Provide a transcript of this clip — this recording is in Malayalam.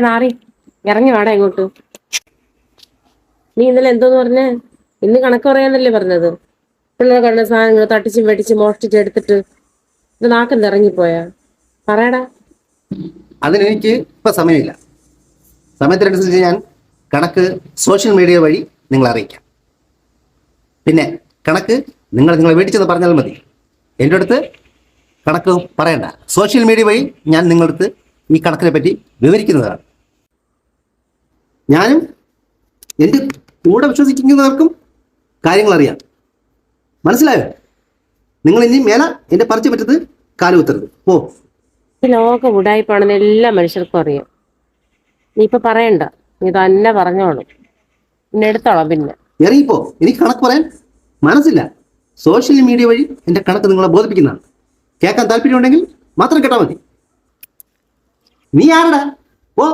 നാറി ഇറങ്ങി വാടാ ഇങ്ങോട്ട്. നീ ഇന്നലെ എന്തോന്ന് പറഞ്ഞേ? ഇന്ന് കണക്ക് പറയാന്നല്ലേ പറഞ്ഞത്? പിള്ളേരെ കണ്ട സാധനങ്ങൾ തട്ടിച്ചും വെട്ടിച്ചും മോഷ്ടിച്ച് എടുത്തിട്ട് ഇത് നാക്കെന്ത് ഇറങ്ങിപ്പോയാ? പറയടാ. അതിനെനിക്ക് ഇപ്പൊ സമയമില്ല. സമയത്തിനനുസരിച്ച് ഞാൻ കണക്ക് സോഷ്യൽ മീഡിയ വഴി നിങ്ങളെ അറിയിക്കാം. പിന്നെ കണക്ക് നിങ്ങളെ വീട്ടിൽ ചെന്ന് പറഞ്ഞാൽ മതി. എൻ്റെ അടുത്ത് കണക്ക് പറയണ്ട. സോഷ്യൽ മീഡിയ വഴി ഞാൻ നിങ്ങളുടെ അടുത്ത് ഈ കണക്കിനെ പറ്റി വിവരിക്കുന്നതാണ്. ഞാനും എൻ്റെ കൂടെ വിശ്വസിക്കുന്നവർക്കും കാര്യങ്ങൾ അറിയാം. മനസ്സിലായോ? നിങ്ങൾ ഇനി മേലെ എൻ്റെ പറിച്ചു പറ്റത് കാലുകുത്തരുത്. ഓ, ലോക ഉടായ്പാണെന്ന് എല്ലാ മനുഷ്യർക്കും അറിയാം. നീ ഇപ്പൊ പറയണ്ട, നീ തന്നെ പറഞ്ഞോളൂ. പിന്നെ എടുത്തോളാം. പിന്നെ ഇറങ്ങിപ്പോ. എനിക്ക് കണക്ക് പറയാൻ മനസ്സില്ല. സോഷ്യൽ മീഡിയ വഴി എൻ്റെ കണക്ക് നിങ്ങളെ ബോധിപ്പിക്കുന്നതാണ്. കേൾക്കാൻ താല്പര്യമുണ്ടെങ്കിൽ മാത്രം കേട്ടാൽ മതി. നീ ആരടാ? ഓ